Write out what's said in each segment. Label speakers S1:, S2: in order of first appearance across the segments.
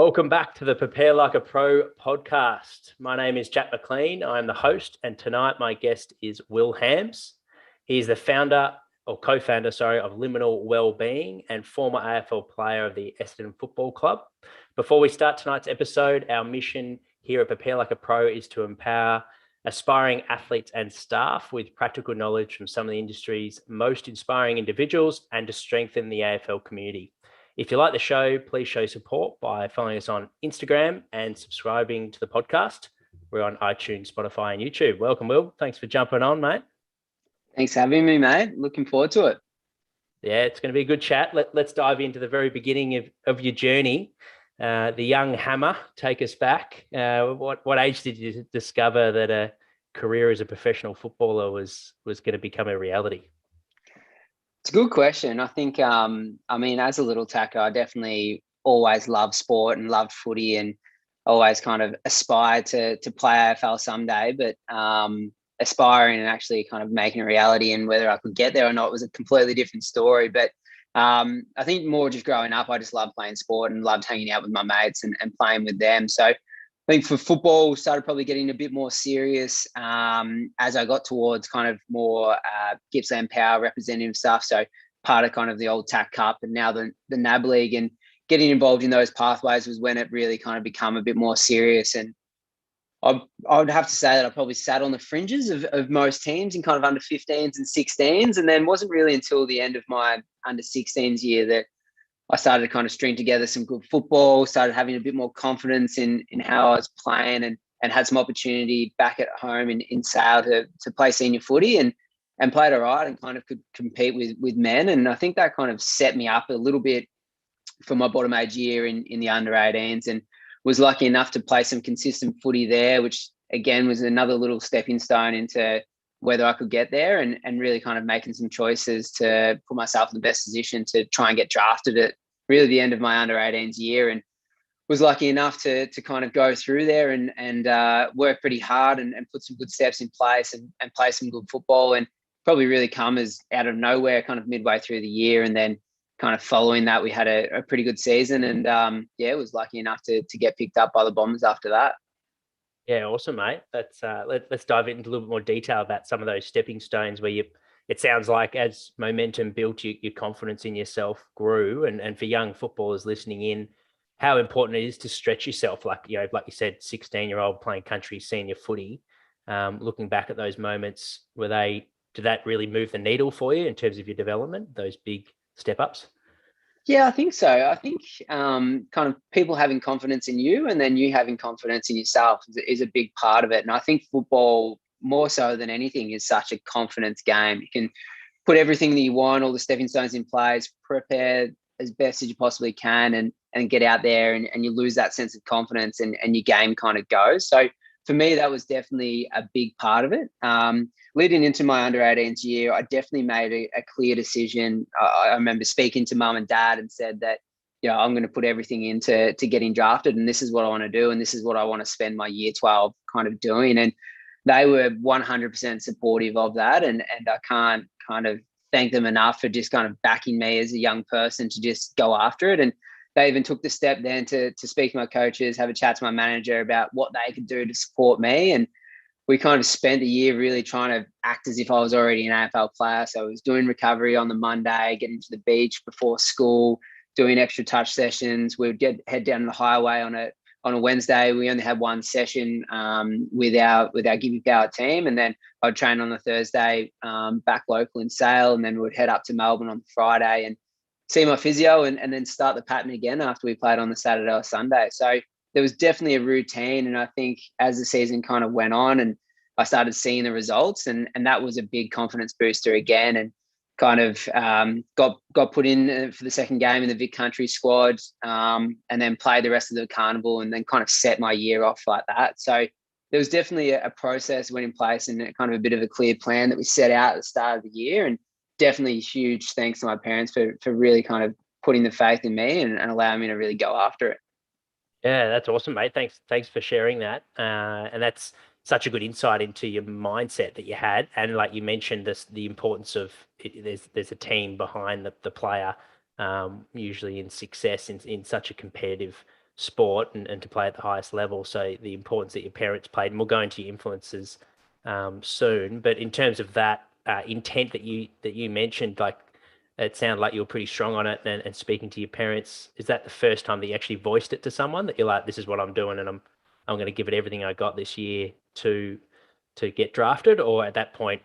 S1: Welcome back to the Prepare Like a Pro podcast. My name is Jack McLean. I'm the host, and tonight my guest is Will Hams. He's the co-founder of Liminal Wellbeing and former AFL player of the Essendon Football Club. Before we start tonight's episode, our mission here at Prepare Like a Pro is to empower aspiring athletes and staff with practical knowledge from some of the industry's most inspiring individuals and to strengthen the AFL community. If you like the show, please show support by following us on Instagram and subscribing to the podcast. We're on iTunes, Spotify, and YouTube. Welcome, Will. Thanks for jumping on, mate.
S2: Thanks for having me, mate. Looking forward to it.
S1: Yeah, it's going to be a good chat. Let's dive into the very beginning of your journey. The young hammer, take us back. What age did you discover that a career as a professional footballer was going to become a reality?
S2: It's a good question. I think, as a little tacker, I definitely always loved sport and loved footy and always kind of aspired to play AFL someday, but aspiring and actually kind of making a reality and whether I could get there or not was a completely different story. But I think more just growing up, I just loved playing sport and loved hanging out with my mates and playing with them. So I think for football, started probably getting a bit more serious as I got towards kind of more Gippsland Power representative stuff. So part of kind of the old TAC Cup and now the NAB League, and getting involved in those pathways was when it really kind of become a bit more serious. And I would have to say that I probably sat on the fringes of most teams in kind of under 15s and 16s. And then wasn't really until the end of my under 16s year that I started to kind of string together some good football, started having a bit more confidence in how I was playing and had some opportunity back at home in Sale to play senior footy and played all right and kind of could compete with men. And I think that kind of set me up a little bit for my bottom age year in the under 18s, and was lucky enough to play some consistent footy there, which again was another little stepping stone into whether I could get there and really kind of making some choices to put myself in the best position to try and get drafted at really the end of my under 18s year, and was lucky enough to kind of go through there and work pretty hard and put some good steps in place and play some good football, and probably really come as out of nowhere kind of midway through the year. And then kind of following that, we had a pretty good season and was lucky enough to get picked up by the Bombers after that.
S1: Yeah, awesome, mate. Let's dive into a little bit more detail about some of those stepping stones where it sounds like as momentum built, your confidence in yourself grew. And for young footballers listening in, how important it is to stretch yourself. Like you said, 16-year-old playing country senior footy. Looking back at those moments, did that really move the needle for you in terms of your development, those big step ups?
S2: Yeah, I think so. I think kind of people having confidence in you and then you having confidence in yourself is a big part of it. And I think football, more so than anything, is such a confidence game. You can put everything that you want, all the stepping stones in place, prepare as best as you possibly can and get out there and you lose that sense of confidence and your game kind of goes. So for me, that was definitely a big part of it. Leading into my under 18s year, I definitely made a clear decision. I remember speaking to mum and dad and said that, I'm going to put everything into getting drafted, and this is what I want to do, and this is what I want to spend my year 12 kind of doing. And they were 100% supportive of that, and I can't kind of thank them enough for just kind of backing me as a young person to just go after it. And they even took the step then to speak to my coaches, have a chat to my manager about what they could do to support me. And we kind of spent the year really trying to act as if I was already an AFL player. So I was doing recovery on the Monday, getting to the beach before school, doing extra touch sessions. We would head down the highway on a Wednesday. We only had one session with our Give Me Power team. And then I'd train on the Thursday back local in Sale. And then we would head up to Melbourne on the Friday and see my physio and then start the pattern again after we played on the Saturday or Sunday. So there was definitely a routine. And I think as the season kind of went on and I started seeing the results and that was a big confidence booster again, and kind of got put in for the second game in the Vic Country squad and then played the rest of the carnival and then kind of set my year off like that. So there was definitely a process went in place and kind of a bit of a clear plan that we set out at the start of the year, and definitely huge thanks to my parents for really kind of putting the faith in me and allowing me to really go after it.
S1: Yeah, that's awesome, mate. Thanks for sharing that. And that's such a good insight into your mindset that you had. And like you mentioned, the importance of there's a team behind the player, usually in success in such a competitive sport and to play at the highest level. So the importance that your parents played, and we'll go into your influences soon. But in terms of that intent that you mentioned, like it sounded like you were pretty strong on it, and speaking to your parents. Is that the first time that you actually voiced it to someone, that you're like, this is what I'm doing, and I'm going to give it everything I got this year to get drafted? Or at that point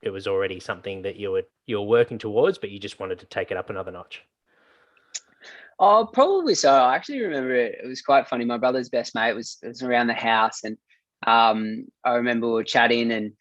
S1: it was already something that you were working towards, but you just wanted to take it up another notch?
S2: Oh, probably so. I actually remember it. It was quite funny. My brother's best mate was around the house, and I remember we were chatting and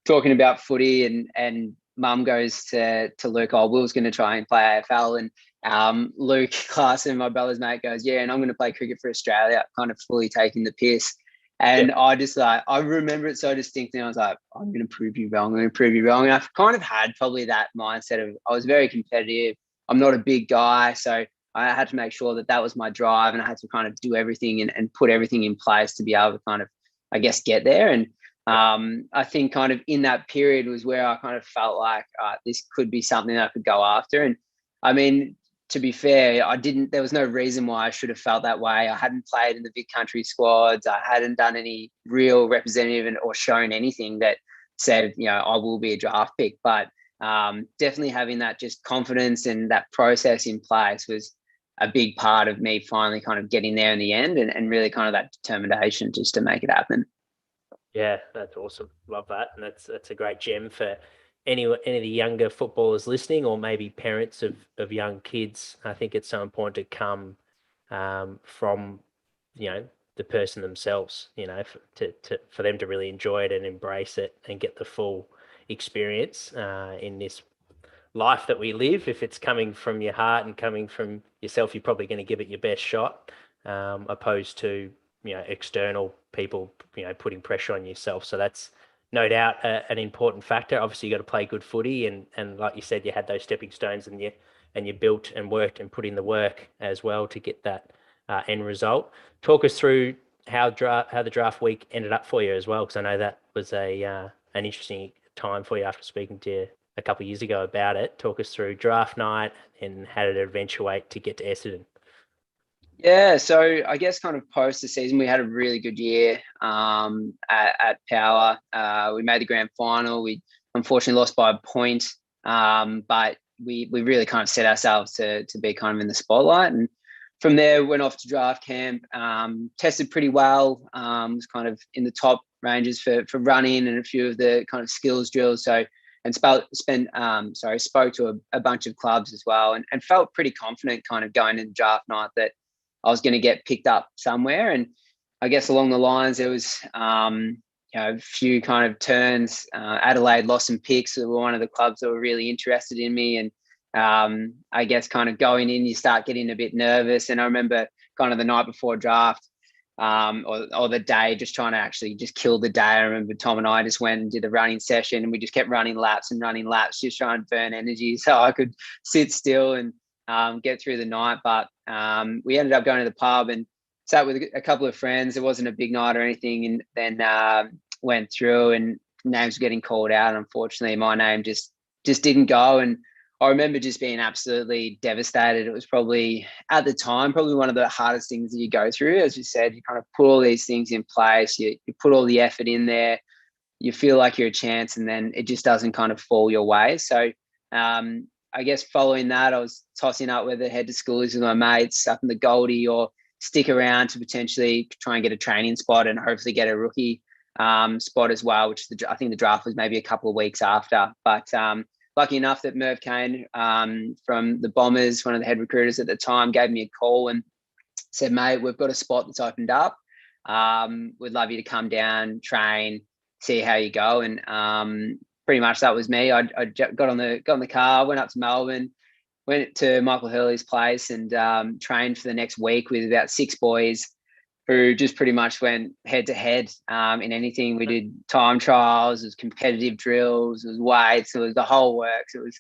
S2: talking about footy, and Mum goes to Luke, oh, Will's going to try and play AFL, and Luke Clarkson, my brother's mate, goes, yeah, and I'm going to play cricket for Australia, kind of fully taking the piss. And I just I remember it so distinctly. I was like, I'm going to prove you wrong. I'm going to prove you wrong. And I've kind of had probably that mindset of, I was very competitive. I'm not a big guy, so I had to make sure that that was my drive, and I had to kind of do everything and put everything in place to be able to kind of, I guess, get there. And I think kind of in that period was where I kind of felt like this could be something that I could go after. And I mean, to be fair, there was no reason why I should have felt that way. I hadn't played in the big country squads. I hadn't done any real representative or shown anything that said, I will be a draft pick. But definitely having that just confidence and that process in place was a big part of me finally kind of getting there in the end, and really kind of that determination just to make it happen.
S1: Yeah, that's awesome. Love that. And that's a great gem for any of the younger footballers listening, or maybe parents of young kids. I think it's so important to come from, the person themselves, for them to really enjoy it and embrace it and get the full experience in this life that we live. If it's coming from your heart and coming from yourself, you're probably going to give it your best shot, opposed to external people putting pressure on yourself. So that's no doubt an important factor. Obviously you got to play good footy, and like you said, you had those stepping stones, and you built and worked and put in the work as well to get that end result. Talk us through how the draft week ended up for you as well, because I know that was an interesting time for you after speaking to you a couple of years ago about it. Talk us through draft night and how did it eventuate to get to Essendon?
S2: Yeah, so I guess kind of post the season, we had a really good year at Power. We made the grand final. We unfortunately lost by a point, but we really kind of set ourselves to be kind of in the spotlight. And from there, went off to draft camp, tested pretty well, was kind of in the top ranges for running and a few of the kind of skills drills. So, and spoke to a bunch of clubs as well, and felt pretty confident kind of going into draft night that I was going to get picked up somewhere. And I guess along the lines, there was a few kind of turns. Adelaide lost some picks. They were one of the clubs that were really interested in me. And I guess kind of going in, you start getting a bit nervous. And I remember kind of the night before draft, or the day, just trying to actually just kill the day. I remember Tom and I just went and did a running session, and we just kept running laps, just trying to burn energy so I could sit still and get through the night. But we ended up going to the pub and sat with a couple of friends. It wasn't a big night or anything, and then went through, and names were getting called out. Unfortunately, my name just didn't go, and I remember just being absolutely devastated. It was probably, at the time, probably one of the hardest things that you go through. As you said, you kind of put all these things in place, you put all the effort in there, you feel like you're a chance, and then it just doesn't kind of fall your way. So I guess following that, I was tossing up whether to head to schoolies with my mates up in the Goldie, or stick around to potentially try and get a training spot and hopefully get a rookie spot as well, which I think the draft was maybe a couple of weeks after. But lucky enough that Merv Kane from the Bombers, one of the head recruiters at the time, gave me a call and said, mate, we've got a spot that's opened up. We'd love you to come down, train, see how you go. And pretty much that was me. I got on the car, went up to Melbourne, went to Michael Hurley's place, and trained for the next week with about 6 boys who just pretty much went head to head in anything. We did time trials, it was competitive drills, it was weights, it was the whole works. It was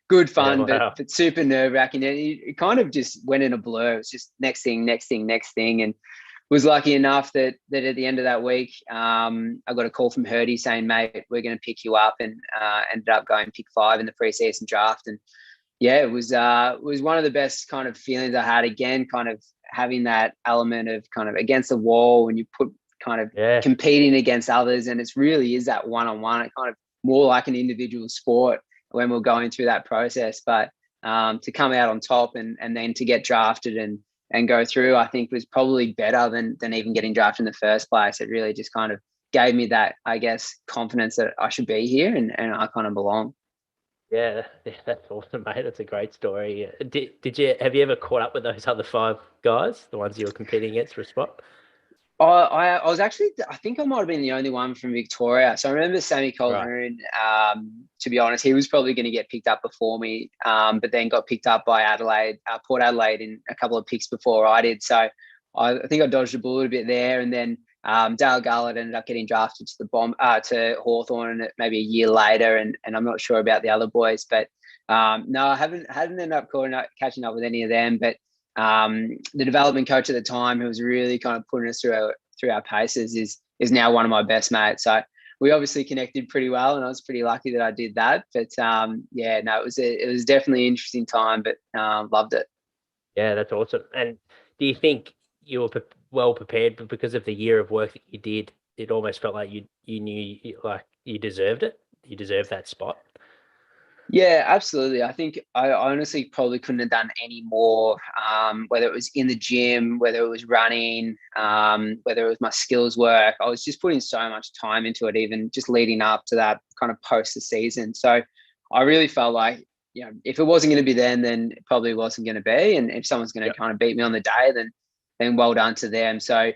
S2: good fun, but super nerve wracking. It kind of just went in a blur. It was just next thing. And was lucky enough that at the end of that week, I got a call from Hurdy saying, mate, we're going to pick you up, and ended up going pick 5 in the preseason draft. And yeah, it was one of the best kind of feelings I had. Again, kind of having that element of kind of against the wall when you put kind of competing against others, and it's really is that one-on-one. It kind of more like an individual sport when we're going through that process. But to come out on top and then to get drafted and go through, I think was probably better than even getting drafted in the first place. It really just kind of gave me that, I guess, confidence that I should be here and I kind of belong.
S1: Yeah, that's awesome, mate. That's a great story. Have you ever caught up with those other 5 guys, the ones you were competing against for a spot?
S2: I was actually, I think I might have been the only one from Victoria. So I remember Sammy Colquhoun, to be honest, he was probably going to get picked up before me, but then got picked up by Port Adelaide in a couple of picks before I did. So I think I dodged a bullet a bit there. And then Dale Garlett ended up getting drafted to Hawthorn maybe a year later. And I'm not sure about the other boys, but no, I hadn't ended up catching up with any of them. But the development coach at the time, who was really kind of putting us through our paces, is now one of my best mates. So we obviously connected pretty well, and I was pretty lucky that I did that. But it was definitely an interesting time, but loved it.
S1: Yeah, that's awesome. And do you think you were well prepared, but because of the year of work that you did, it almost felt like you knew like you deserved it? You deserved that spot?
S2: Yeah, absolutely. I think I honestly probably couldn't have done any more, whether it was in the gym, whether it was running, whether it was my skills work. I was just putting so much time into it, even just leading up to that kind of post the season. So I really felt like, if it wasn't going to be then it probably wasn't going to be. And if someone's going to kind of beat me on the day, then well done to them. So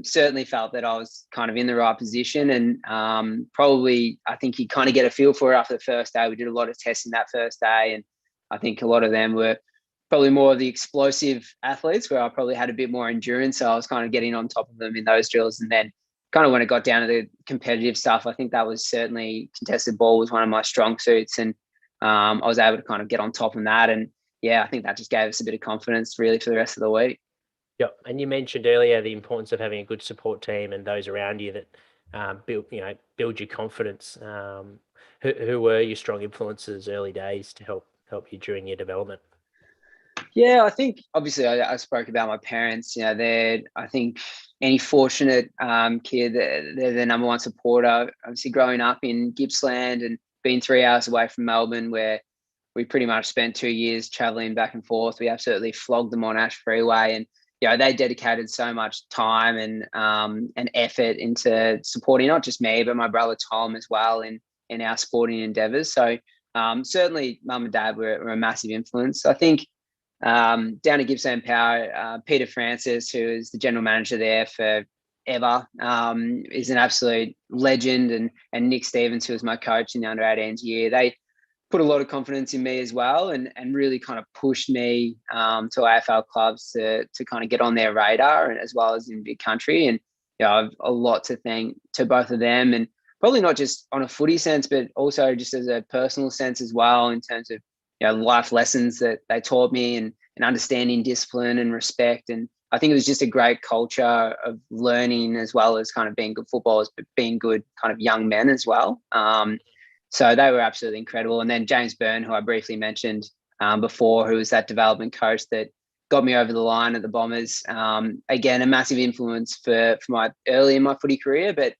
S2: certainly felt that I was kind of in the right position, and probably I think you kind of get a feel for it after the first day. We did a lot of testing that first day, and I think a lot of them were probably more of the explosive athletes, where I probably had a bit more endurance. So I was kind of getting on top of them in those drills. And then kind of when it got down to the competitive stuff, I think that was certainly contested ball was one of my strong suits, and I was able to kind of get on top of that. And yeah, I think that just gave us a bit of confidence really for the rest of the week.
S1: Yeah, and you mentioned earlier the importance of having a good support team and those around you that build your confidence. Who were your strong influences early days to help you during your development?
S2: Yeah, I think obviously I spoke about my parents. They're, I think, any fortunate kid, they're the number one supporter. Obviously, growing up in Gippsland and being 3 hours away from Melbourne, where we pretty much spent 2 years traveling back and forth. We absolutely flogged them on Ash Freeway, and they dedicated so much time and effort into supporting not just me, but my brother Tom as well in our sporting endeavours. So certainly, mum and dad were a massive influence. I think down at Gippsland Power, Peter Francis, who is the general manager there forever, is an absolute legend, and Nick Stevens, who was my coach in the under-18s year. They put a lot of confidence in me as well, and really kind of pushed me to AFL clubs to kind of get on their radar, and as well as in big country. And I've a lot to thank to both of them, and probably not just on a footy sense, but also just as a personal sense as well, in terms of life lessons that they taught me, and understanding discipline and respect. And I think it was just a great culture of learning, as well as kind of being good footballers, but being good kind of young men as well. So they were absolutely incredible. And then James Byrne, who I briefly mentioned before, who was that development coach that got me over the line at the Bombers. Again, a massive influence for my early in my footy career, but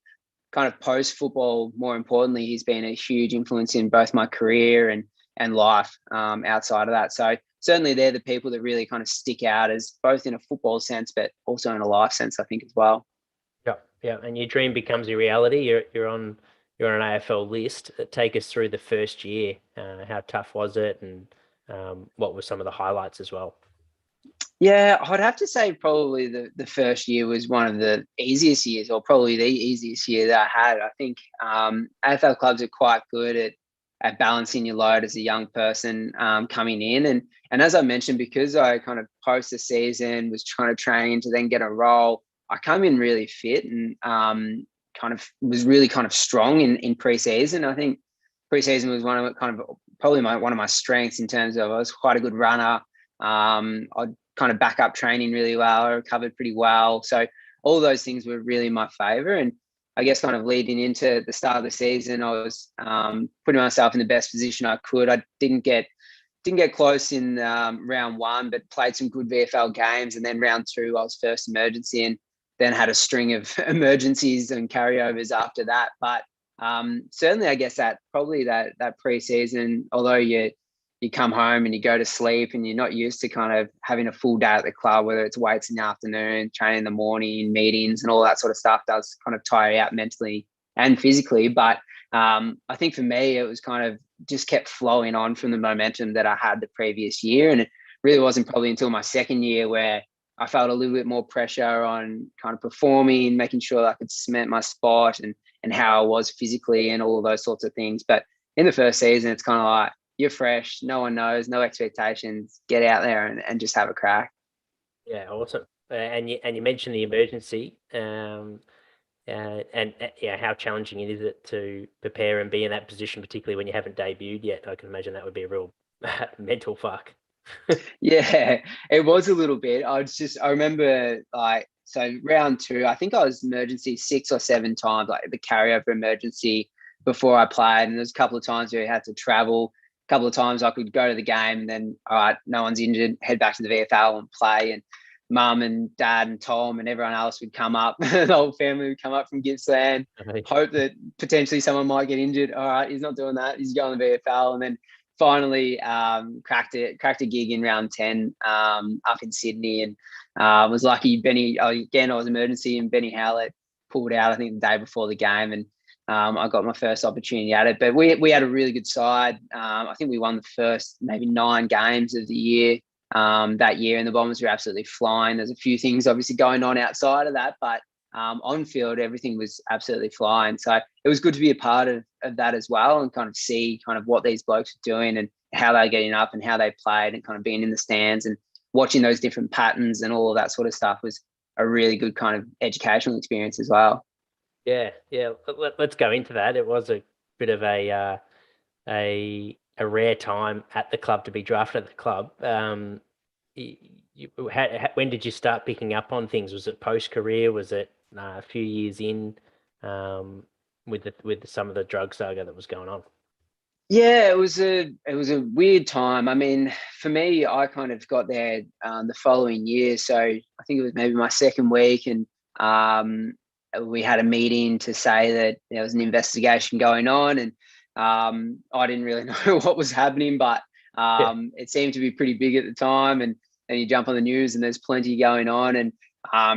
S2: kind of post-football, more importantly, he's been a huge influence in both my career and life outside of that. So certainly they're the people that really kind of stick out, as both in a football sense, but also in a life sense, I think, as well.
S1: Yeah. And your dream becomes your reality. You're on an AFL list. Take us through the first year. How tough was it, and what were some of the highlights as well?
S2: Yeah, I'd have to say probably the first year was one of the easiest years, or probably the easiest year that I had. I think AFL clubs are quite good at balancing your load as a young person coming in. And as I mentioned, because I kind of post the season was trying to train to then get a role, I come in really fit, and kind of was really kind of strong in pre-season. I think pre-season was one of my strengths, in terms of I was quite a good runner. I'd kind of back up training really well. I recovered pretty well. So all those things were really in my favor. And I guess kind of leading into the start of the season, I was putting myself in the best position I could. I didn't get didn't get close in round 1, but played some good VFL games. And then round 2, I was first emergency, and then had a string of emergencies and carryovers after that. But certainly, I guess that pre-season, although you come home and you go to sleep and you're not used to kind of having a full day at the club, whether it's weights in the afternoon, training in the morning, meetings and all that sort of stuff, does kind of tire you out mentally and physically. But I think for me, it was kind of just kept flowing on from the momentum that I had the previous year. And it really wasn't probably until my second year where I felt a little bit more pressure on kind of performing, making sure that I could cement my spot and how I was physically and all of those sorts of things. But in the first season, it's kind of like, you're fresh, no one knows, no expectations, get out there and just have a crack.
S1: Yeah, awesome. And you mentioned the emergency, and how challenging it is to prepare and be in that position, particularly when you haven't debuted yet. I can imagine that would be a real mental fuck.
S2: Yeah, it was a little bit. I remember so round 2, I think I was emergency 6 or 7 times, like the carryover emergency before I played. And there's a couple of times where I had to travel. A couple of times I could go to the game and then, all right, no one's injured, head back to the VFL and play. And mum and dad and Tom and everyone else would come up. The whole family would come up from Gippsland, hope that potentially someone might get injured. All right, he's not doing that. He's going to the VFL. And then finally cracked a gig in round 10 up in Sydney, and was lucky. I was emergency, and Benny Howlett pulled out, I think, the day before the game, and I got my first opportunity at it. But we had a really good side. I think we won the first maybe 9 games of the year that year, and the Bombers were absolutely flying. There's a few things obviously going on outside of that, but on field, everything was absolutely flying. So it was good to be a part of that as well, and kind of see kind of what these blokes are doing and how they're getting up and how they played, and kind of being in the stands and watching those different patterns and all of that sort of stuff was a really good kind of educational experience as well.
S1: Yeah. Let's go into that. It was a bit of a rare time at the club to be drafted at the club. When did you start picking up on things? Was it post-career? Was it a few years in with some of the drug saga that was going on?
S2: Yeah, it was a weird time. I mean, for me, I kind of got there the following year. So I think it was maybe my second week, and we had a meeting to say that there was an investigation going on, and I didn't really know what was happening, but it seemed to be pretty big at the time. And then you jump on the news and there's plenty going on. And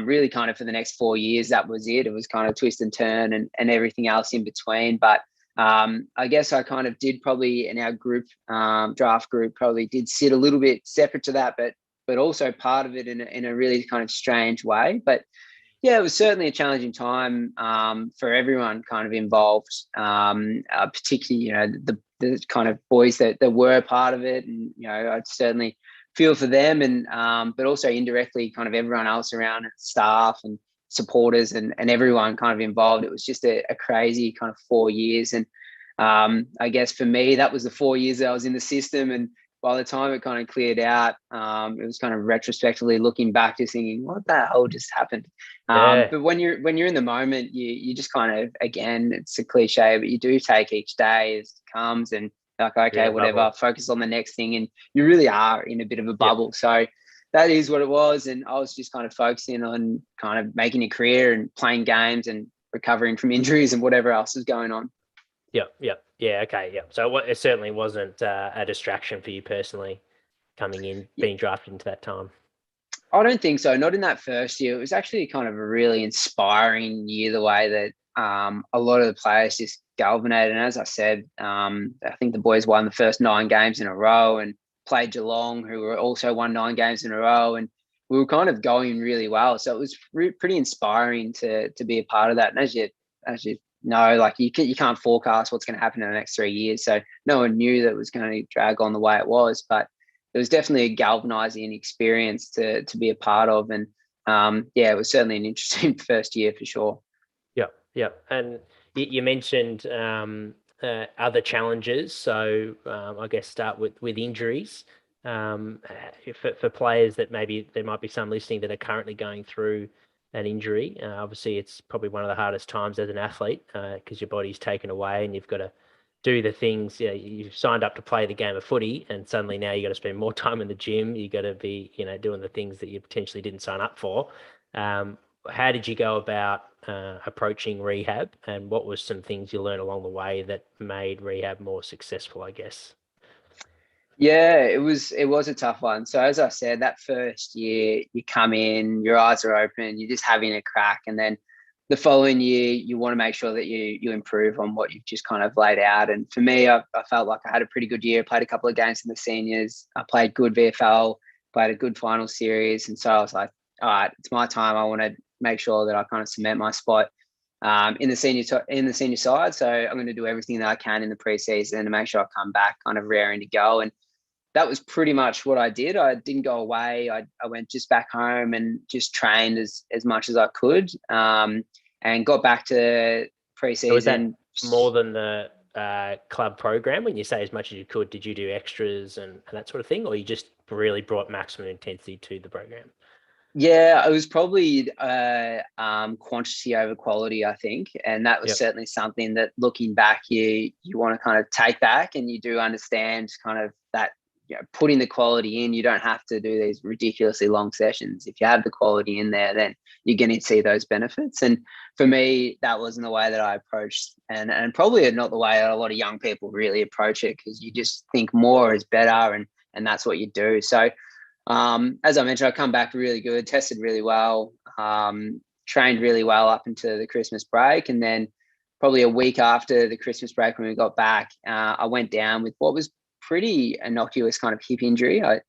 S2: really kind of for the next 4 years, that was it. It was kind of twist and turn and everything else in between. But I guess I kind of did probably in our group, draft group, probably did sit a little bit separate to that, but also part of it in a really kind of strange way. But yeah, it was certainly a challenging time for everyone kind of involved, particularly, the kind of boys that were part of it. And, I'd certainly feel for them, and but also indirectly kind of everyone else around it, staff and supporters and everyone kind of involved. It was just a crazy kind of 4 years. And I guess for me, that was the 4 years that I was in the system. And by the time it kind of cleared out, it was kind of retrospectively looking back, just thinking, what the hell just happened? But when you're in the moment, you just kind of, again, it's a cliche, but you do take each day as it comes, and like, okay, whatever, bubble. Focus on the next thing. And you really are in a bit of a bubble. Yep. So that is what it was. And I was just kind of focusing on kind of making a career and playing games and recovering from injuries and whatever else is going on.
S1: Yeah. Okay. Yeah. So it certainly wasn't a distraction for you personally coming in, being drafted into that time.
S2: I don't think so. Not in that first year. It was actually kind of a really inspiring year, the way that a lot of the players just galvanized. And as I said, I think the boys won the first 9 games in a row and played Geelong, who were also won 9 games in a row. And we were kind of going really well. So it was pretty inspiring to be a part of that. And as you know, like you can't forecast what's going to happen in the next 3 years. So no one knew that it was going to drag on the way it was, but it was definitely a galvanizing experience to be a part of. And it was certainly an interesting first year for sure.
S1: Yeah. And you mentioned other challenges. So I guess start with injuries. For players that maybe there might be some listening that are currently going through an injury. Obviously, it's probably one of the hardest times as an athlete because your body's taken away and you've got to do the things, you've signed up to play the game of footy, and suddenly now you got to spend more time in the gym. You got to be, doing the things that you potentially didn't sign up for. How did you go about approaching rehab, and what was some things you learned along the way that made rehab more successful, I guess?
S2: Yeah, it was a tough one. So as I said, that first year you come in, your eyes are open, you're just having a crack, and then the following year you want to make sure that you improve on what you've just kind of laid out. And for me, I felt like I had a pretty good year. Played a couple of games in the seniors. I played good VFL, played a good final series, and so I was like, all right, it's my time. I want to make sure that I kind of cement my spot in the senior side. So I'm going to do everything that I can in the preseason to make sure I come back kind of raring to go. And that was pretty much what I did. I didn't go away. I went just back home and just trained as much as I could, and got back to preseason.
S1: So was that more than the club program? When you say as much as you could, did you do extras and that sort of thing, or you just really brought maximum intensity to the program?
S2: Yeah, it was probably quantity over quality, I think, and that was certainly something that, looking back, you want to kind of take back, and you do understand kind of that. Putting the quality in, you don't have to do these ridiculously long sessions. If you have the quality in there, then you're going to see those benefits. And for me, that wasn't the way that I approached, and probably not the way that a lot of young people really approach it, because you just think more is better, and that's what you do. So as I mentioned, I come back really good, tested really well, trained really well up into the Christmas break. And then probably a week after the Christmas break, when we got back, I went down with what was pretty innocuous kind of hip injury. I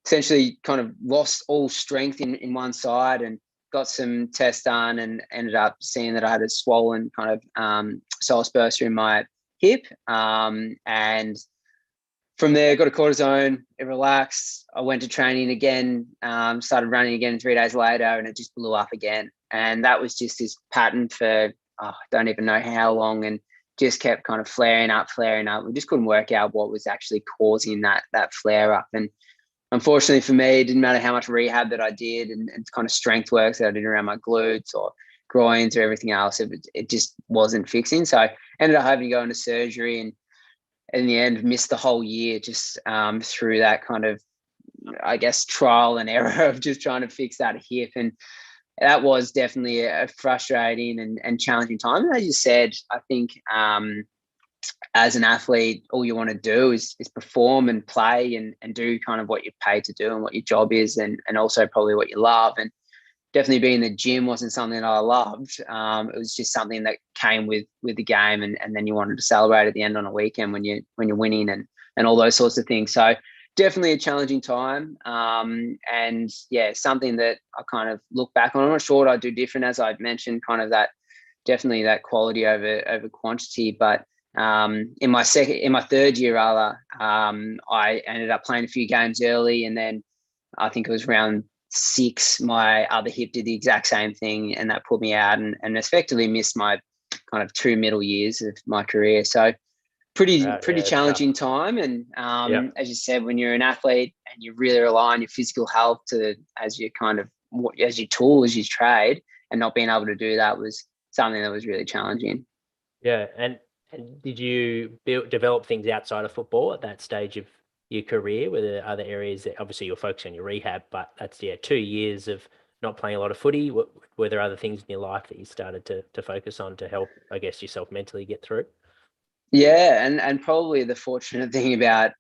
S2: essentially kind of lost all strength in one side, and got some tests done, and ended up seeing that I had a swollen kind of psoas bursa in my hip. And from there, got a cortisone, it relaxed. I went to training again, started running again 3 days later, and it just blew up again. And that was just this pattern for, I don't even know how long, and just kept kind of flaring up. We just couldn't work out what was actually causing that flare up. And unfortunately for me, it didn't matter how much rehab that I did, and kind of strength works that I did around my glutes or groins or everything else, it just wasn't fixing. So I ended up having to go into surgery, and in the end missed the whole year just through that kind of, I guess, trial and error of just trying to fix that hip. And that was definitely a frustrating and challenging time. And as you said, I think as an athlete, all you want to do is perform and play and do kind of what you're paid to do and what your job is, and also probably what you love. And definitely being in the gym wasn't something that I loved. It was just something that came with the game, and then you wanted to celebrate at the end on a weekend when you're winning and all those sorts of things. So definitely a challenging time. And yeah, something that I kind of look back on. I'm not sure what I'd do different, as I'd mentioned, kind of that, definitely that quality over quantity. But in my third year rather, I ended up playing a few games early, and then I think it was round 6, my other hip did the exact same thing, and that put me out and effectively missed my kind of 2 middle years of my career. So pretty challenging time. And as you said, when you're an athlete and you really rely on your physical health as your tool, as your trade, and not being able to do that was something that was really challenging.
S1: Yeah. And did you develop things outside of football at that stage of your career? Were there other areas that, obviously you're focusing on your rehab, but that's 2 years of not playing a lot of footy. Were there other things in your life that you started to focus on to help, I guess, yourself mentally get through?
S2: Yeah, and probably the fortunate thing about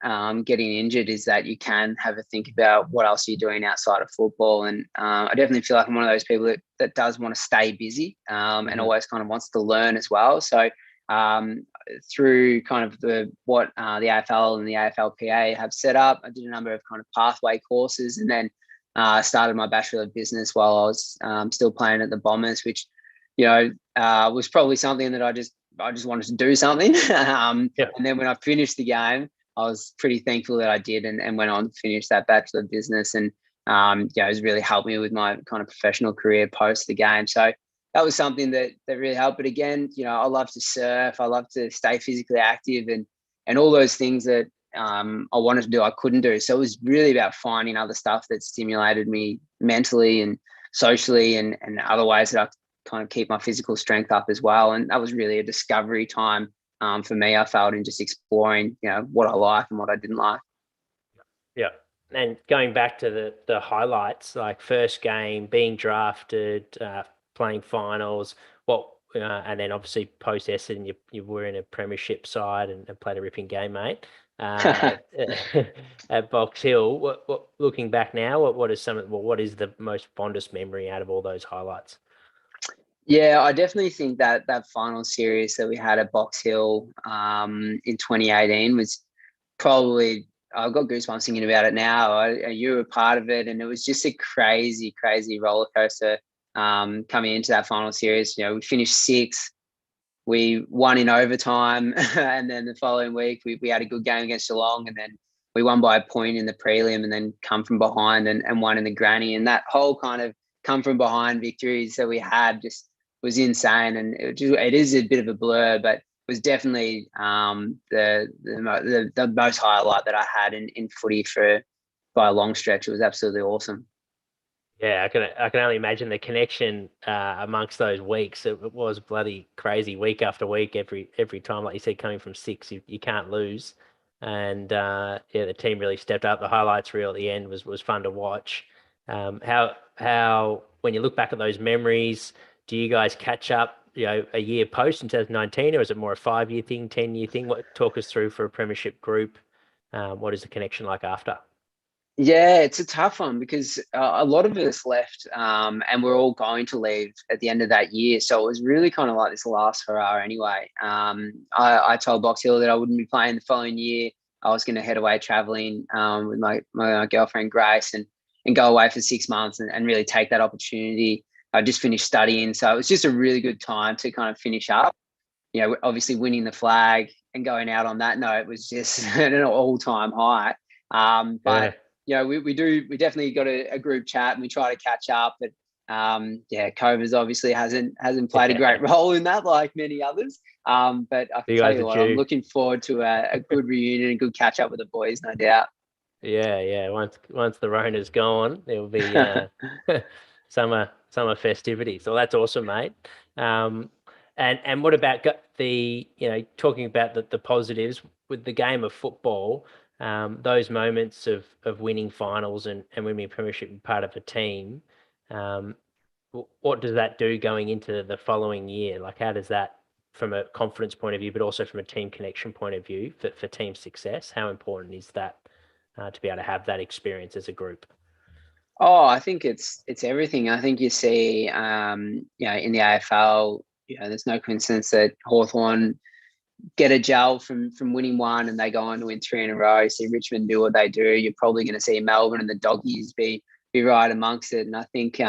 S2: getting injured is that you can have a think about what else you're doing outside of football. And I definitely feel like I'm one of those people that does want to stay busy and always kind of wants to learn as well. So through kind of what the AFL and the AFLPA have set up, I did a number of kind of pathway courses, and then started my Bachelor of Business while I was still playing at the Bombers, which was probably something that I just wanted to do something. And then when I finished the game, I was pretty thankful that I did, and went on to finish that Bachelor of Business. And it has really helped me with my kind of professional career post the game. So that was something that really helped. But again, I love to surf. I love to stay physically active, and all those things that I wanted to do, I couldn't do. So it was really about finding other stuff that stimulated me mentally and socially, and other ways that I kind of keep my physical strength up as well. And that was really a discovery time for me, I felt, in just exploring, what I like and what I didn't like.
S1: Yeah. And going back to the highlights, like first game, being drafted, playing finals, and then obviously post Essendon, you were in a premiership side and played a ripping game, mate. At Box Hill. What looking back now, what is the most fondest memory out of all those highlights?
S2: Yeah, I definitely think that final series that we had at Box Hill in 2018 was probably, I've got goosebumps thinking about it now. You were part of it, and it was just a crazy, crazy roller coaster coming into that final series. We finished sixth. We won in overtime, and then the following week we had a good game against Geelong, and then we won by a point in the prelim, and then come from behind and won in the granny. And that whole kind of come from behind victories that we had just was insane. And it is a bit of a blur, but it was definitely the most highlight that I had in footy by a long stretch. It was absolutely awesome.
S1: Yeah, I can only imagine the connection amongst those weeks. It was bloody crazy week after week, every time, like you said, coming from six, you can't lose. And the team really stepped up. The highlights reel at the end was fun to watch. How when you look back at those memories, do you guys catch up, a year post in 2019, or is it more a 5-year thing, 10-year thing? Talk us through for a premiership group. What is the connection like after?
S2: Yeah, it's a tough one because a lot of us left, and we're all going to leave at the end of that year. So it was really kind of like this last hurrah anyway. I told Box Hill that I wouldn't be playing the following year. I was going to head away traveling with my girlfriend Grace and go away for 6 months and really take that opportunity. I just finished studying, so it was just a really good time to kind of finish up. Obviously winning the flag and going out on that note was just an all-time high. But we definitely got a group chat and we try to catch up, but COVID's obviously hasn't played a great role in that, like many others. But I can tell you what, I'm looking forward to a good reunion and good catch up with the boys, no doubt.
S1: Yeah. Once the Rona's gone, there will be summer festivities. So that's awesome, mate. And what about talking about the positives with the game of football? Those moments of winning finals and winning a premiership and part of a team. What does that do going into the following year? Like, how does that, from a confidence point of view, but also from a team connection point of view, for team success? How important is that to be able to have that experience as a group?
S2: Oh, I think it's everything. I think you see, in the AFL, there's no coincidence that Hawthorn get a gel from winning one and they go on to win 3 in a row. You see Richmond do what they do. You're probably going to see Melbourne and the Doggies be right amongst it. And I think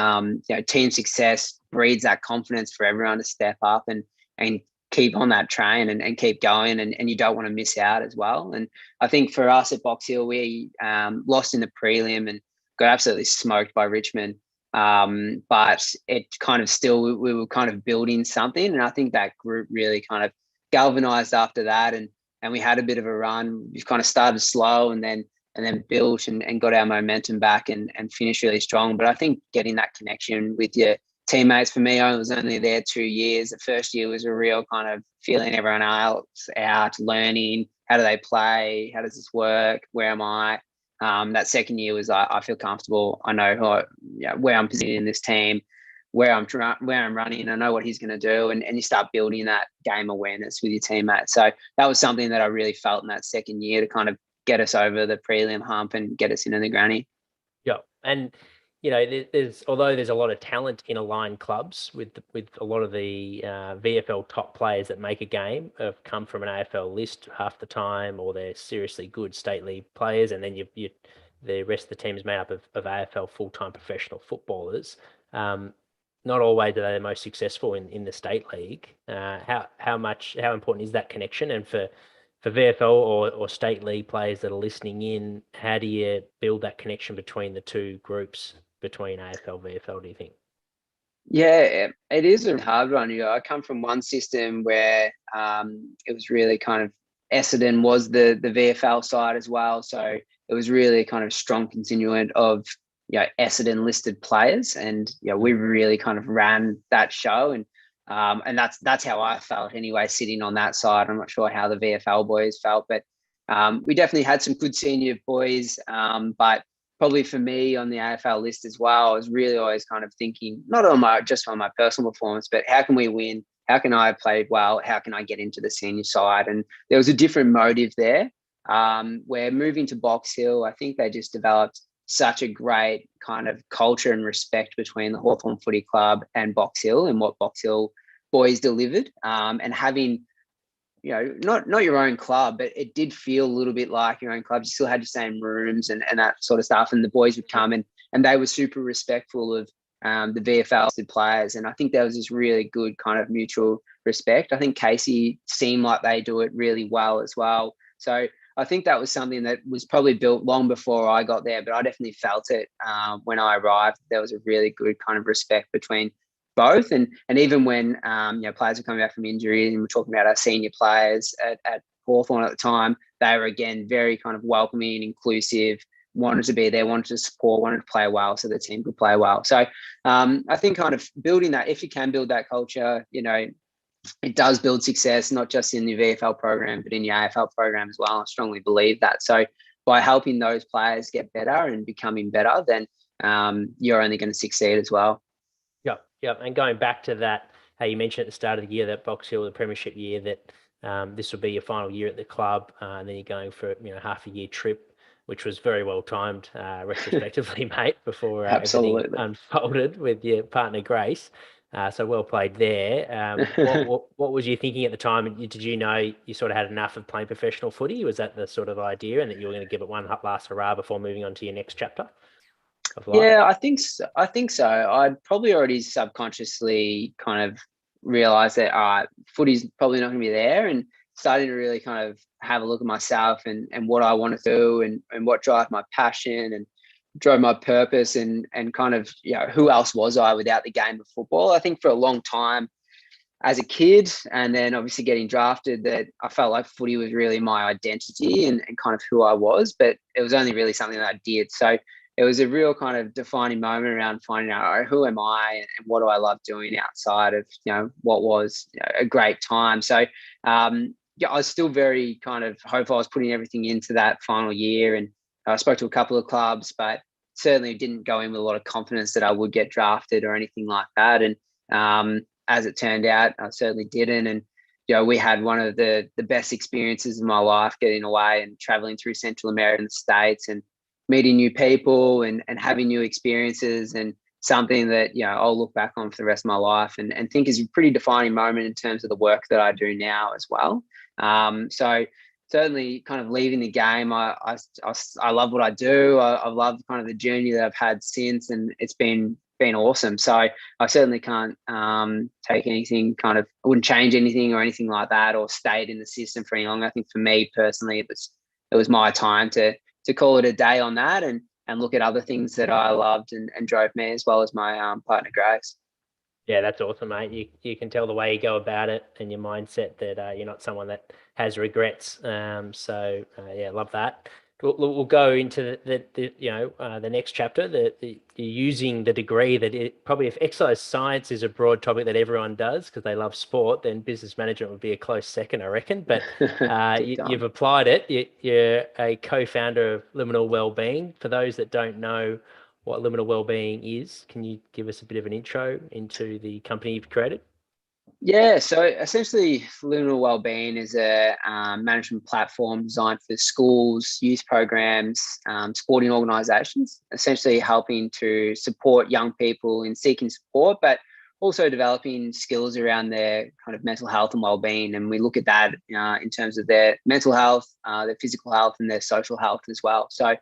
S2: team success breeds that confidence for everyone to step up and keep on that train and keep going, and you don't want to miss out as well. And I think for us at Box Hill, we lost in the prelim and got absolutely smoked by Richmond. But it kind of still, we were kind of building something. And I think that group really kind of galvanized after that. And we had a bit of a run. We've kind of started slow and then built and got our momentum back and finished really strong. But I think getting that connection with your teammates, for me, I was only there 2 years. The first year was a real kind of feeling everyone else out, learning, how do they play? How does this work? Where am I? That second year was I feel comfortable. I know where I'm positioned in this team, where I'm running. I know what he's going to do, and you start building that game awareness with your teammates. So that was something that I really felt in that second year to kind of get us over the prelim hump and get us into the granny.
S1: Yeah, and although there's a lot of talent in aligned clubs with a lot of the VFL top players that make a game have come from an AFL list half the time, or they're seriously good state league players, and then the rest of the team is made up of AFL full-time professional footballers. Not always are they the most successful in the state league. How important is that connection? And for VFL or state league players that are listening in, how do you build that connection between the two groups, between AFL, VFL, do you think?
S2: Yeah, it is a hard one. I come from one system where it was really kind of Essendon was the VFL side as well. So it was really kind of strong continuant of Essendon listed players, and we really kind of ran that show. And And that's how I felt anyway, sitting on that side. I'm not sure how the VFL boys felt, but we definitely had some good senior boys. But probably for me on the AFL list as well, I was really always kind of thinking, not on just on my personal performance, but how can we win? How can I play well? How can I get into the senior side? And there was a different motive there. Where moving to Box Hill, I think they just developed such a great kind of culture and respect between the Hawthorn Footy Club and Box Hill and what Box Hill boys delivered. And having, not your own club, but it did feel a little bit like your own club. You still had your same rooms and that sort of stuff. And the boys would come and they were super respectful of the VFL players. And I think there was this really good kind of mutual respect. I think Casey seemed like they do it really well as well. So I think that was something that was probably built long before I got there, but I definitely felt it when I arrived. There was a really good kind of respect between both. And even when players were coming back from injury and we're talking about our senior players at Hawthorn at the time, they were again very kind of welcoming, inclusive, wanted to be there, wanted to support, wanted to play well so the team could play well. So I think kind of building that, if you can build that culture, it does build success, not just in the VFL program, but in the AFL program as well. I strongly believe that. So by helping those players get better and becoming better, then you're only going to succeed as well.
S1: Yep. And going back to that, how you mentioned at the start of the year, that Box Hill, the premiership year, that this will be your final year at the club, and then you're going for half a year trip, which was very well timed retrospectively, mate, before everything unfolded with your partner Grace. So well played there. What was you thinking at the time? Did you know you sort of had enough of playing professional footy? Was that the sort of idea, and that you were going to give it one last hurrah before moving on to your next chapter of life?
S2: Yeah, I think so. I'd probably already subconsciously kind of realised that footy's probably not going to be there, and started to really kind of have a look at myself and what I want to do and what drives my passion and drove my purpose and kind of, who else was I without the game of football? I think for a long time as a kid, and then obviously getting drafted, that I felt like footy was really my identity and kind of who I was, but it was only really something that I did. So it was a real kind of defining moment around finding out, who am I and what do I love doing outside of, what was a great time. So, I was still very kind of hopeful. I was putting everything into that final year, and I spoke to a couple of clubs, but certainly didn't go in with a lot of confidence that I would get drafted or anything like that. And as it turned out, I certainly didn't. And we had one of the best experiences of my life, getting away and traveling through Central America and the States and meeting new people and having new experiences, and something that, I'll look back on for the rest of my life and think is a pretty defining moment in terms of the work that I do now as well. So certainly kind of leaving the game, I love what I do. I love kind of the journey that I've had since, and it's been awesome. So I certainly can't take anything I wouldn't change anything or anything like that, or stayed in the system for any longer. I think for me personally, it was my time to call it a day on that and look at other things that I loved and drove me, as well as my partner Grace.
S1: Yeah, that's awesome, mate. You can tell the way you go about it and your mindset that you're not someone that has regrets. So love that. We'll go into the next chapter. You're using the degree that probably, if exercise science is a broad topic that everyone does because they love sport, then business management would be a close second, I reckon. But you've applied it. You're a co-founder of Liminal Wellbeing. For those that don't know what Liminal Wellbeing is, can you give us a bit of an intro into the company you've created?
S2: Yeah, so essentially Liminal Wellbeing is a management platform designed for schools, youth programs, sporting organisations, essentially helping to support young people in seeking support, but also developing skills around their kind of mental health and wellbeing. And we look at that in terms of their mental health, their physical health, and their social health as well. So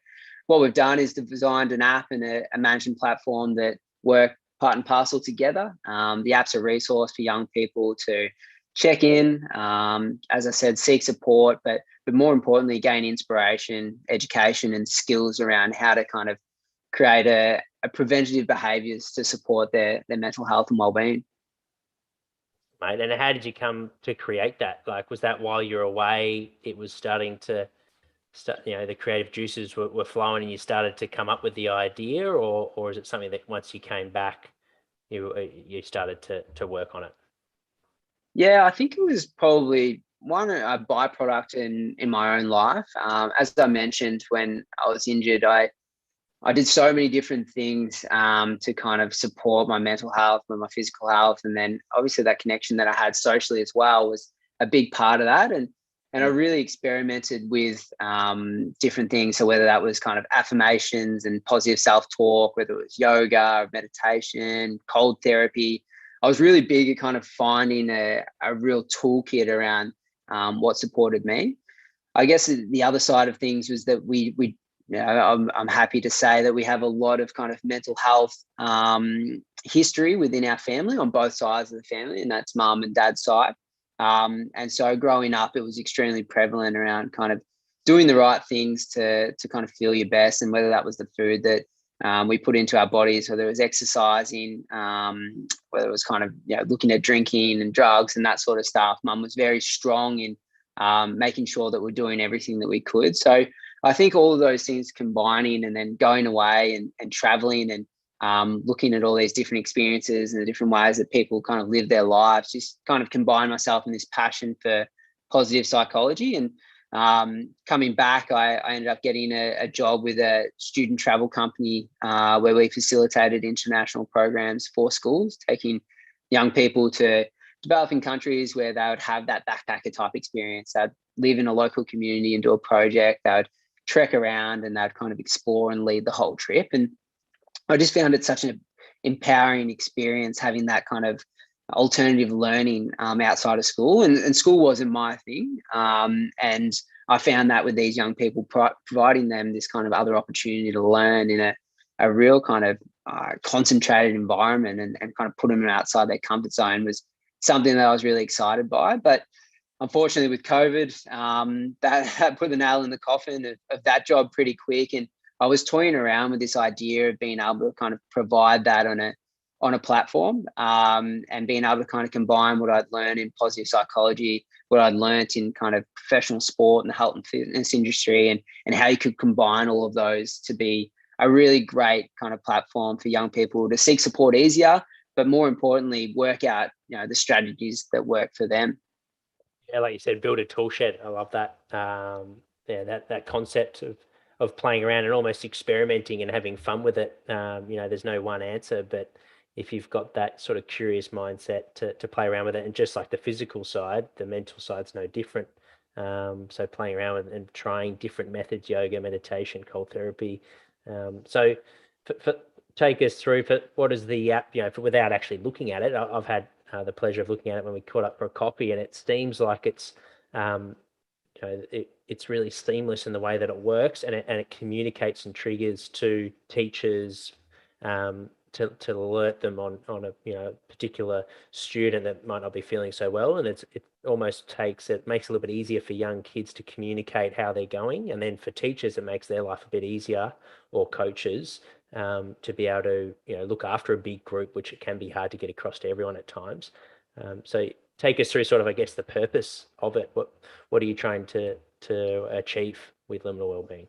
S2: what we've done is designed an app and a management platform that work part and parcel together. The app's a resource for young people to check in, as I said, seek support, but more importantly, gain inspiration, education, and skills around how to kind of create a preventative behaviours to support their mental health and wellbeing.
S1: Mate, and how did you come to create that? Like, was that while you're away, it was starting to the creative juices were flowing and you started to come up with the idea, or is it something that once you came back, you started to work on it?
S2: Yeah, I think it was probably a byproduct in my own life. As I mentioned, when I was injured, I did so many different things to kind of support my mental health and my physical health. And then obviously that connection that I had socially as well was a big part of that. And I really experimented with different things. So whether that was kind of affirmations and positive self-talk, whether it was yoga, meditation, cold therapy, I was really big at kind of finding a real toolkit around what supported me. I guess the other side of things was that I'm happy to say that we have a lot of kind of mental health history within our family on both sides of the family, and that's mum and dad's side. And so growing up, it was extremely prevalent around kind of doing the right things to kind of feel your best, and whether that was the food that we put into our bodies, whether it was exercising, whether it was kind of looking at drinking and drugs and that sort of stuff. Mum was very strong in making sure that we're doing everything that we could. So I think all of those things combining and then going away and traveling and looking at all these different experiences and the different ways that people kind of live their lives, just kind of combine myself in this passion for positive psychology. And coming back, I ended up getting a job with a student travel company where we facilitated international programs for schools, taking young people to developing countries where they would have that backpacker type experience. They'd live in a local community and do a project. They would trek around and they'd kind of explore and lead the whole trip. And I just found it such an empowering experience having that kind of alternative learning outside of school. And school wasn't my thing. And I found that with these young people, providing them this kind of other opportunity to learn in a real kind of concentrated environment and kind of put them outside their comfort zone was something that I was really excited by. But unfortunately with COVID, that put the nail in the coffin of that job pretty quick. And I was toying around with this idea of being able to kind of provide that on a platform and being able to kind of combine what I'd learned in positive psychology, what I'd learned in kind of professional sport and the health and fitness industry, and how you could combine all of those to be a really great kind of platform for young people to seek support easier, but more importantly, work out, the strategies that work for them.
S1: Yeah, like you said, build a tool shed. I love that. That concept of playing around and almost experimenting and having fun with it. There's no one answer, but if you've got that sort of curious mindset to play around with it, and just like the physical side, the mental side's no different. So playing around with and trying different methods, yoga, meditation, cold therapy. So take us through for what is the app, without actually looking at it. I've had the pleasure of looking at it when we caught up for a coffee, and it seems like it's it's really seamless in the way that it works, and it communicates and triggers to teachers to alert them on a particular student that might not be feeling so well, and it almost makes it a little bit easier for young kids to communicate how they're going, and then for teachers it makes their life a bit easier, or coaches, to be able to look after a big group, which it can be hard to get across to everyone at times. So take us through sort of, I guess, the purpose of it. What are you trying to achieve with liminal wellbeing?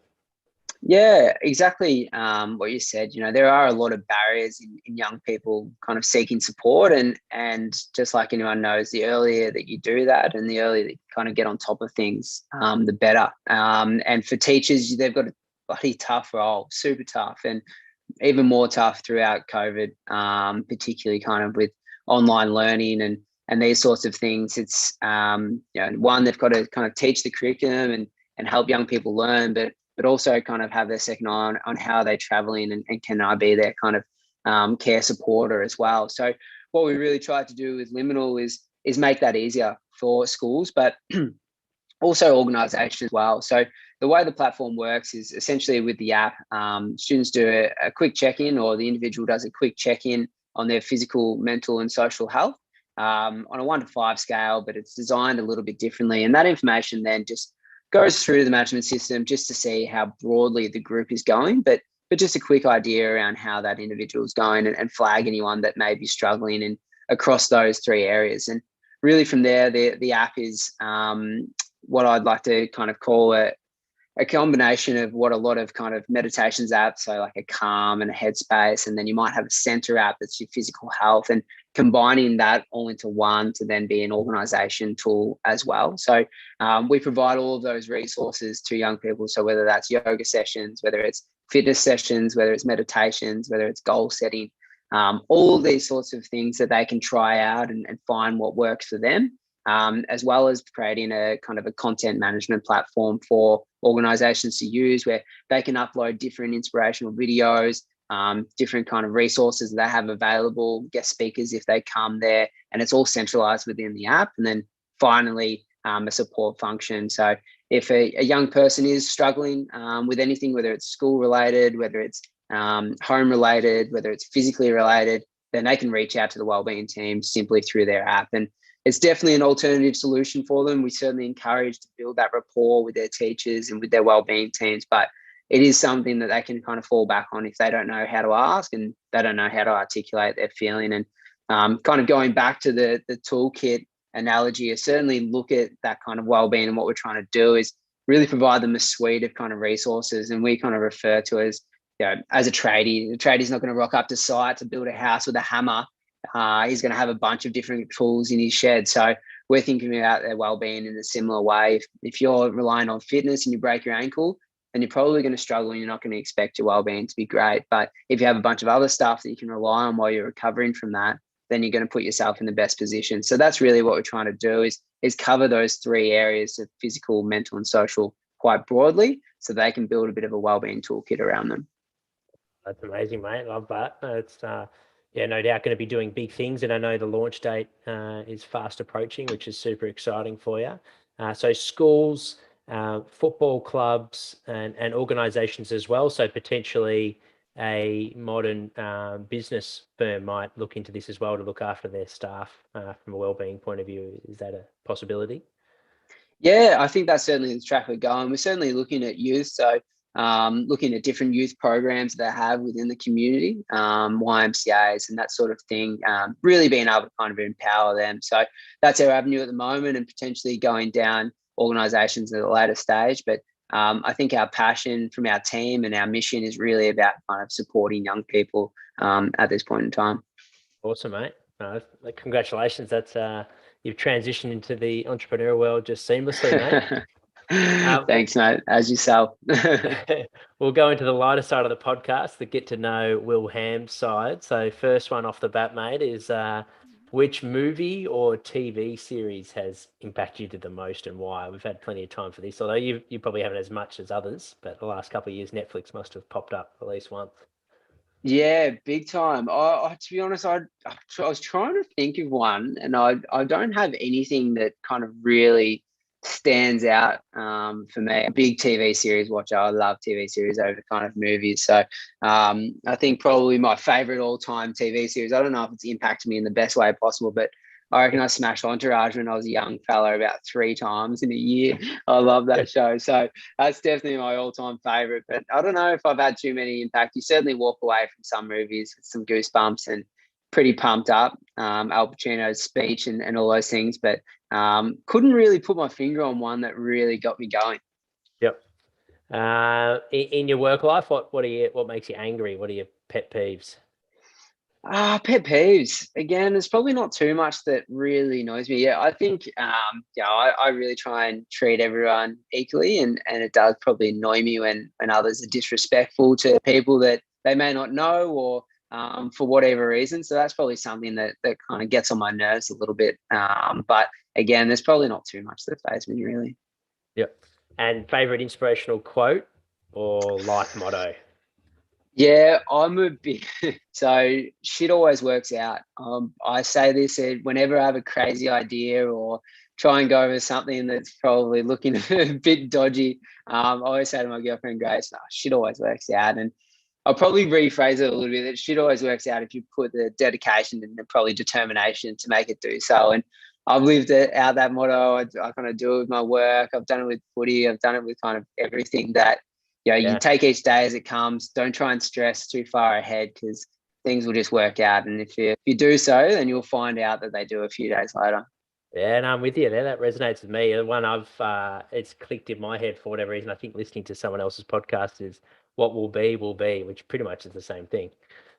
S2: Yeah, exactly. What you said, there are a lot of barriers in young people kind of seeking support, and just like anyone knows, the earlier that you do that and the earlier that you kind of get on top of things, the better. And for teachers, they've got a bloody tough role, super tough, and even more tough throughout COVID, particularly kind of with online learning and these sorts of things. It's one, they've got to kind of teach the curriculum and help young people learn, but also kind of have their second eye on how they're traveling and can I be their kind of care supporter as well. So what we really tried to do with Liminal is make that easier for schools, but also organizations as well. So the way the platform works is essentially with the app, students do a quick check-in, or the individual does a quick check-in on their physical, mental and social health on a 1 to 5 scale, but it's designed a little bit differently. And that information then just goes through the management system just to see how broadly the group is going, but just a quick idea around how that individual is going, and flag anyone that may be struggling in across those 3 areas. And really from there, the app is what I'd like to kind of call a combination of what a lot of kind of meditations apps, so like a Calm and a Headspace, and then you might have a center app that's your physical health, and combining that all into one to then be an organization tool as well. So we provide all of those resources to young people. So whether that's yoga sessions, whether it's fitness sessions, whether it's meditations, whether it's goal setting, all of these sorts of things that they can try out and find what works for them. As well as creating a kind of a content management platform for organizations to use, where they can upload different inspirational videos, different kind of resources that they have available, guest speakers if they come there, and it's all centralized within the app. And then finally, a support function. So if a young person is struggling with anything, whether it's school related, whether it's home related, whether it's physically related, then they can reach out to the wellbeing team simply through their app. And it's definitely an alternative solution for them. We certainly encourage to build that rapport with their teachers and with their wellbeing teams, but it is something that they can kind of fall back on if they don't know how to ask and they don't know how to articulate their feeling. And kind of going back to the toolkit analogy, I certainly look at that kind of wellbeing, and what we're trying to do is really provide them a suite of kind of resources. And we kind of refer to as, as a tradie. The tradie's not going to rock up to site to build a house with a hammer. He's going to have a bunch of different tools in his shed. So we're thinking about their wellbeing in a similar way. If you're relying on fitness and you break your ankle, then you're probably going to struggle and you're not going to expect your wellbeing to be great. But if you have a bunch of other stuff that you can rely on while you're recovering from that, then you're going to put yourself in the best position. So that's really what we're trying to do is cover those three areas of physical, mental, and social quite broadly, so they can build a bit of a wellbeing toolkit around them.
S1: That's amazing, mate. Love that. It's no doubt going to be doing big things, and I know the launch date is fast approaching, which is super exciting for you. So schools, football clubs, and organisations as well. So potentially a modern business firm might look into this as well to look after their staff from a wellbeing point of view. Is that a possibility?
S2: Yeah, I think that's certainly the track we're going. We're certainly looking at youth. So looking at different youth programs that they have within the community, YMCAs and that sort of thing, really being able to kind of empower them. So that's our avenue at the moment, and potentially going down organisations at a later stage. But I think our passion from our team and our mission is really about kind of supporting young people at this point in time.
S1: Awesome, mate. Congratulations. That's you've transitioned into the entrepreneurial world just seamlessly, mate.
S2: Thanks, mate. As yourself.
S1: We'll go into the lighter side of the podcast, the get to know Will Ham's side. So first one off the bat, mate, is which movie or TV series has impacted you the most and why? We've had plenty of time for this, although you probably haven't as much as others, but the last couple of years, Netflix must have popped up at least once.
S2: Yeah, big time. To be honest, I was trying to think of one, and I don't have anything that kind of really stands out for me. A big TV series watcher. I love TV series over kind of movies. So I think probably my favorite all-time TV series, I don't know if it's impacted me in the best way possible, but I reckon I smashed Entourage when I was a young fella about 3 times in a year. I love that show. So that's definitely my all-time favorite. But I don't know if I've had too many impact. You certainly walk away from some movies with some goosebumps and pretty pumped up. Al Pacino's speech and all those things. But couldn't really put my finger on one that really got me going.
S1: Yep. In your work life, what makes you angry? What are your pet peeves?
S2: Pet peeves. Again, there's probably not too much that really annoys me. Yeah, I think I really try and treat everyone equally, and it does probably annoy me when others are disrespectful to people that they may not know, or for whatever reason. So that's probably something that kind of gets on my nerves a little bit. But again, there's probably not too much that fazes me really.
S1: Yep. And favorite inspirational quote or life motto?
S2: Yeah, I'm a big so shit always works out. I say this whenever I have a crazy idea or try and go over something that's probably looking a bit dodgy. I always say to my girlfriend Grace, "No, shit always works out." And I'll probably rephrase it a little bit. That shit always works out if you put the dedication and probably determination to make it do so. And I've lived out that motto. I kind of do it with my work. I've done it with footy. I've done it with kind of everything that. You take each day as it comes. Don't try and stress too far ahead, because things will just work out. And if you do so, then you'll find out that they do a few days later.
S1: Yeah, and I'm with you there. That resonates with me. The one it's clicked in my head for whatever reason. I think listening to someone else's podcast is what will be, which pretty much is the same thing.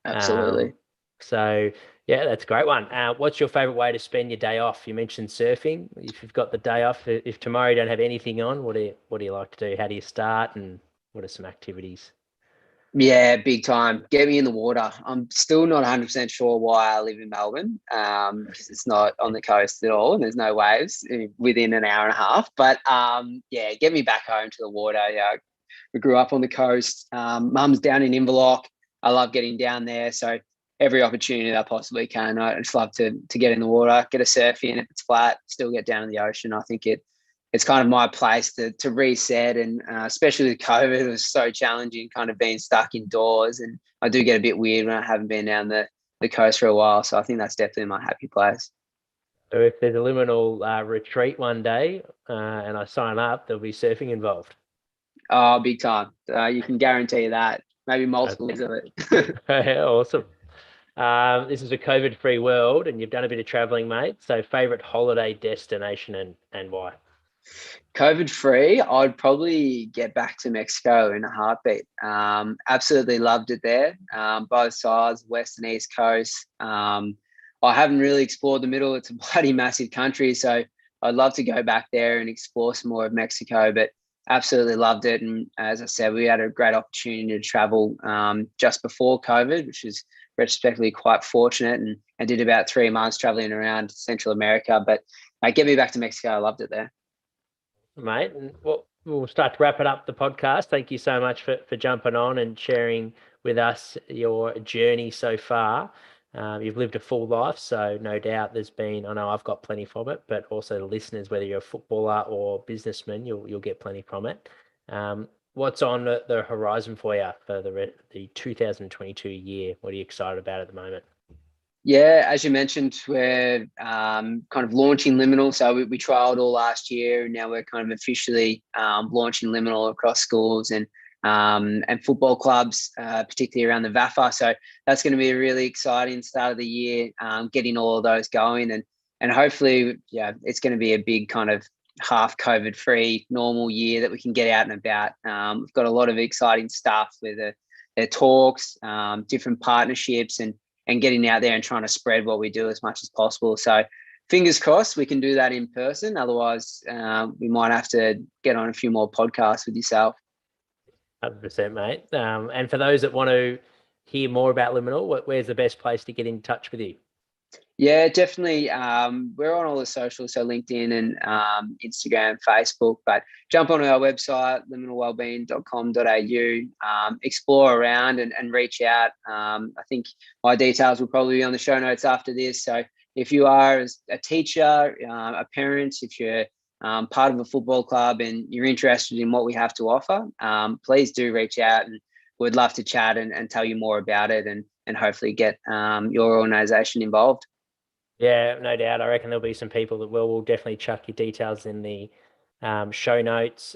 S2: Absolutely.
S1: So yeah, that's a great one. What's your favorite way to spend your day off? You mentioned surfing. If you've got the day off, if tomorrow you don't have anything on, what do you like to do? How do you start, and what are some activities?
S2: Yeah, big time. Get me in the water. I'm still not 100% sure why I live in Melbourne, because it's not on the coast at all, and there's no waves within an hour and a half. But yeah, get me back home to the water. Yeah, we grew up on the coast. Mum's down in Inverloch. I love getting down there. So every opportunity that I possibly can, I just love to get in the water, get a surf in if it's flat, still get down in the ocean. I think it's kind of my place to reset, and especially with COVID, it was so challenging kind of being stuck indoors, and I do get a bit weird when I haven't been down the coast for a while. So I think that's definitely my happy place.
S1: So if there's a liminal retreat one day and I sign up, there'll be surfing involved.
S2: Oh, big time. You can guarantee that. Maybe multiples of it.
S1: Awesome. This is a COVID-free world, and you've done a bit of traveling, mate. So favorite holiday destination and why?
S2: COVID free, I'd probably get back to Mexico in a heartbeat. Absolutely loved it there. Both sides, west and east coast. I haven't really explored the middle. It's a bloody massive country, so I'd love to go back there and explore some more of Mexico. But absolutely loved it, and as I said, we had a great opportunity to travel just before COVID, which is retrospectively quite fortunate, and did about 3 months traveling around Central America. But get me back to Mexico. I loved it there.
S1: Mate, and we'll start to wrap it up, the podcast. Thank you so much for jumping on and sharing with us your journey so far. You've lived a full life, so no doubt I know I've got plenty from it, but also the listeners, whether you're a footballer or businessman, you'll get plenty from it. What's on the horizon for you for the 2022 year? What are you excited about at the moment?
S2: Yeah, as you mentioned, we're kind of launching Liminal. So we trialed all last year, and now we're kind of officially launching Liminal across schools and football clubs, particularly around the VFLAFL. So that's going to be a really exciting start of the year, getting all of those going, and hopefully, yeah, it's going to be a big kind of half COVID-free normal year that we can get out and about. We've got a lot of exciting stuff with the talks, different partnerships, and getting out there and trying to spread what we do as much as possible. So fingers crossed we can do that in person. Otherwise, we might have to get on a few more podcasts with yourself.
S1: 100%, mate. And for those that want to hear more about Liminal, where's the best place to get in touch with you?
S2: Yeah, definitely. We're on all the socials, so LinkedIn and Instagram, Facebook, but jump onto our website, liminalwellbeing.com.au, explore around and reach out. I think my details will probably be on the show notes after this. So if you are a teacher, a parent, if you're part of a football club and you're interested in what we have to offer, please do reach out, and we'd love to chat and tell you more about it, and hopefully get your organisation involved.
S1: Yeah, no doubt. I reckon there'll be some people that we'll definitely chuck your details in the show notes.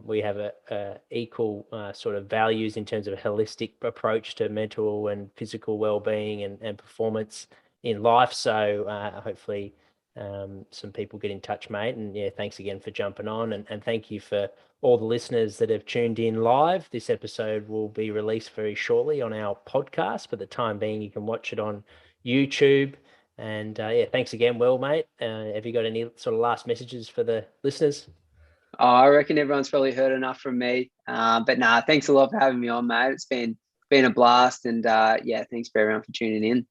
S1: We have a equal sort of values in terms of a holistic approach to mental and physical well-being and performance in life. So hopefully some people get in touch, mate. And yeah, thanks again for jumping on, and thank you for all the listeners that have tuned in live. This episode will be released very shortly on our podcast, but the time being, you can watch it on YouTube. And yeah, thanks again, Will, mate. Have you got any sort of last messages for the listeners?
S2: Oh, I reckon everyone's probably heard enough from me. But nah, thanks a lot for having me on, mate. It's been a blast, and yeah, thanks for everyone for tuning in.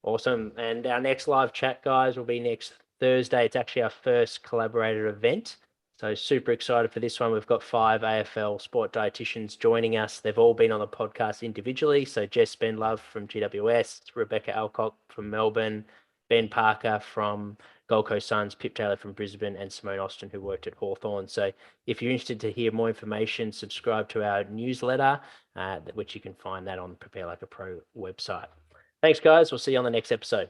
S1: Awesome. And our next live chat, guys, will be next Thursday. It's actually our first collaborator event. So super excited for this one. We've got 5 AFL sport dietitians joining us. They've all been on the podcast individually. So Jess Spendlove from GWS, Rebecca Alcock from Melbourne, Ben Parker from Gold Coast Suns, Pip Taylor from Brisbane, and Simone Austin, who worked at Hawthorn. So if you're interested to hear more information, subscribe to our newsletter, which you can find that on Prepare Like a Pro website. Thanks, guys. We'll see you on the next episode.